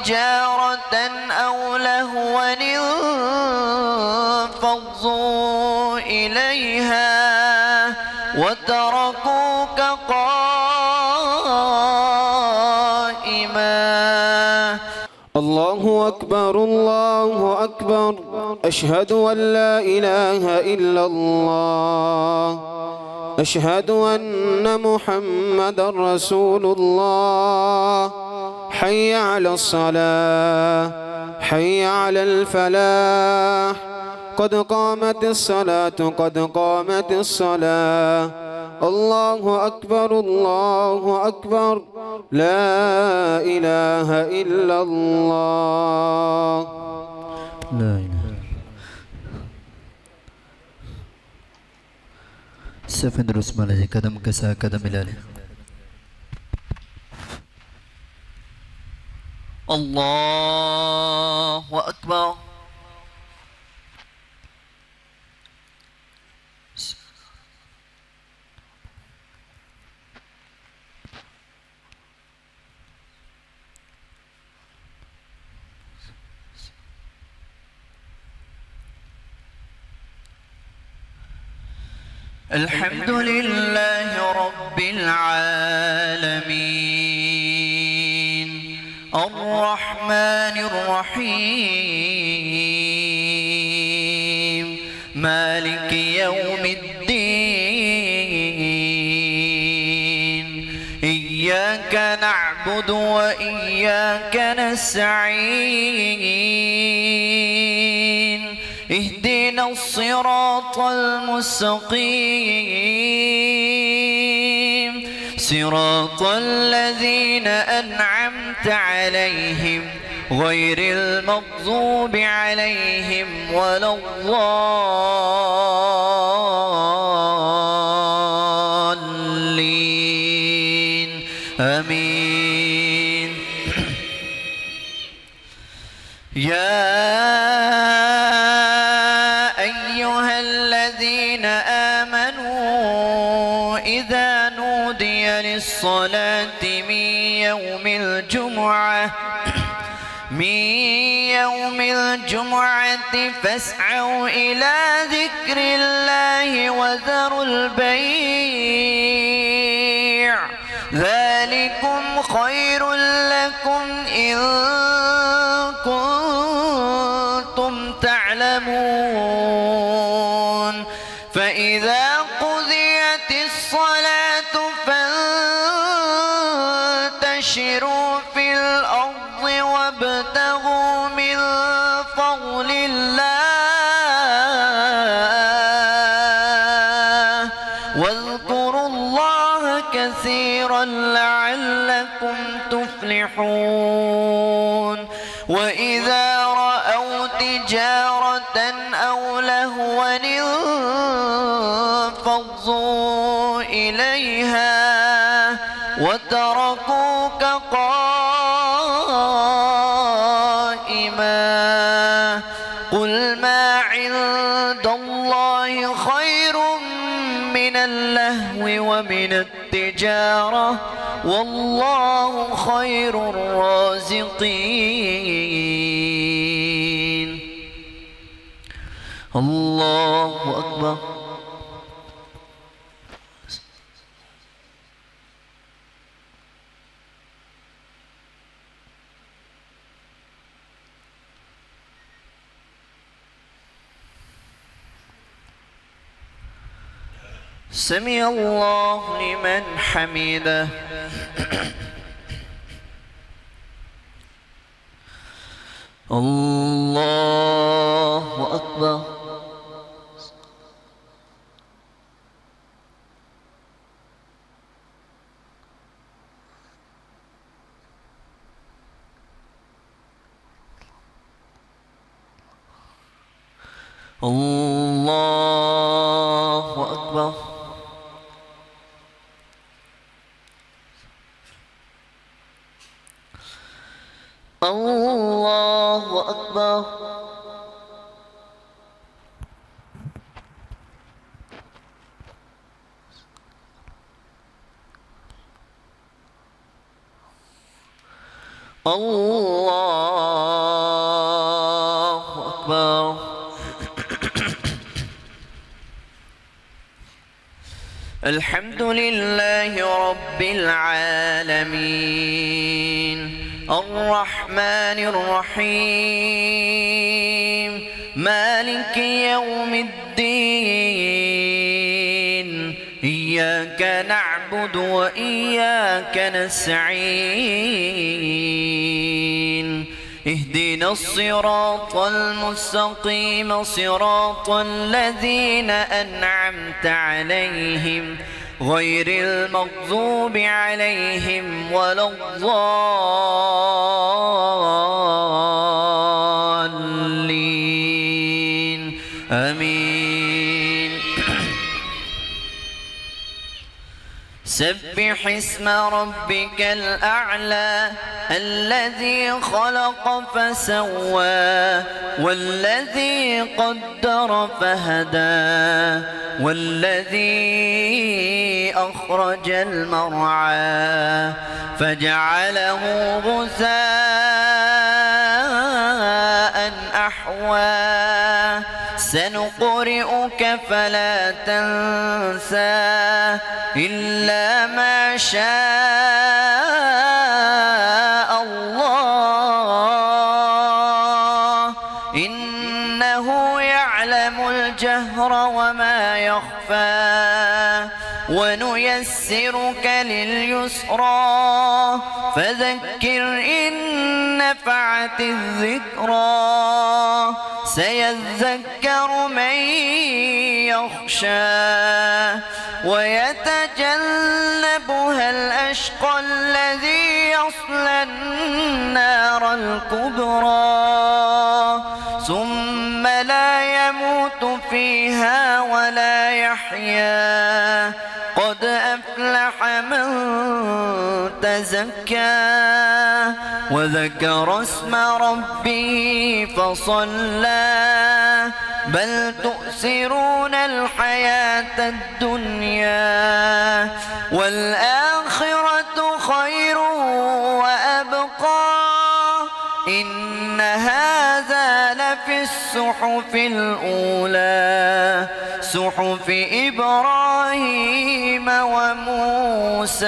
تجارة أو لهوا انفضوا إليها وتركوك قائما. الله أكبر الله أكبر، أشهد أن لا إله إلا الله، أشهد أن محمدا رسول الله. حي على الصلاة، حي على الفلاح، قد قامت الصلاة قد قامت الصلاة. الله أكبر الله أكبر، لا إله إلا الله. لا إله. Seven terus melaju kadam kesa kadam ilali. Allahu Akbar. الحمد لله رب العالمين الرحمن الرحيم مالك يوم الدين إياك نعبد وإياك نستعين اهدنا الصراط المستقيم صراط الذين أنعمت عليهم غير المغضوب عليهم ولا الضالين آمين. يا أيها الذين آمنوا إذا نودي للصلاة من يوم الجمعة فاسعوا إلى ذكر الله وذروا البيع ذلكم خير لكم إن كنتم تعلمون. فإذا قضيت الصلاة فانتشروا في الأرض وابتغوا من فضل الله واذكروا الله كثيرا لعلكم تفلحون. وإذا رأوا تجارة أو لهوا انفضوا إليها وتركوك قائما. قل ما عند الله خير من اللهو ومن التجارة والله خير الرازقين. الله أكبر. سمع الله لمن حمده. الله أكبر. الله أكبر. الله أكبر. الله أكبر. الحمد لله رب العالمين الرحمن الرحيم مالك يوم الدين إياك نعبد وإياك نستعين اهدنا الصراط المستقيم صراط الذين أنعمت عليهم غير المغضوب عليهم ولا الضالين آمين. سبح اسم ربك الأعلى الذي خلق فسوى والذي قدر فهدى والذي أخرج المرعى فجعله غثاء أحوى سنقرئك فلا تنسى إلا ما شاء الله إنه يعلم الجهر وما يخفى ونيسرك لليسرى فذكر إن نفعت الذكرى سيذكر من يخشى ويتجنبها الأشقى الذي يصلى النار الكبرى ثم لا يموت فيها ولا يحيا قد أفلح من تزكى وذكر اسم ربه فصلى بل تؤثرون الحياة الدنيا والآخرة خير وأبقى إن هذا لفي الصحف الأولى صحف إبراهيم وموسى.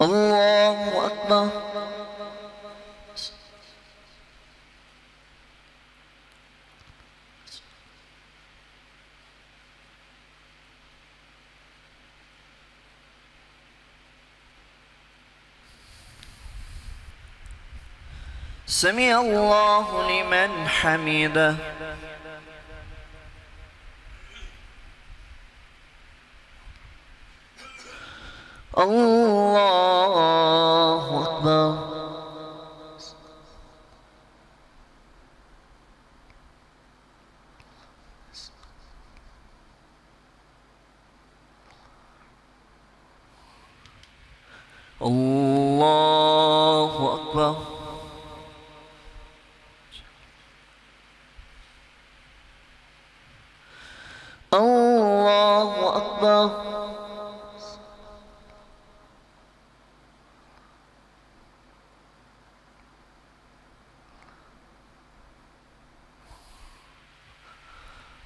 الله أكبر. سمع الله لمن حمده. الله أكبر. الله أكبر. الله أكبر.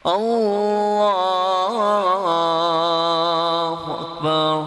الله أكبر.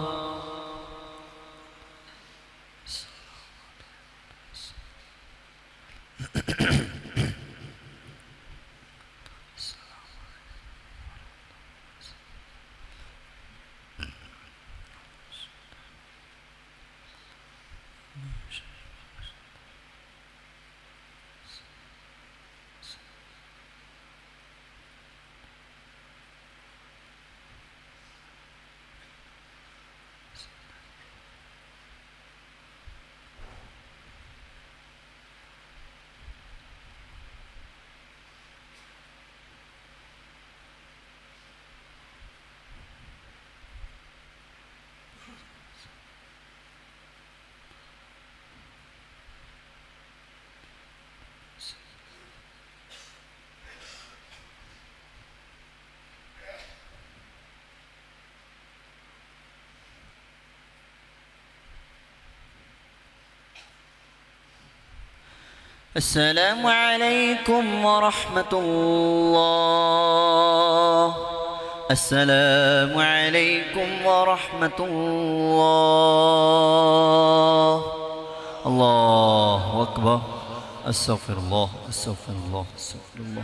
السلام عليكم ورحمة الله. السلام عليكم ورحمة الله. الله أكبر. أستغفر الله أستغفر الله أستغفر الله.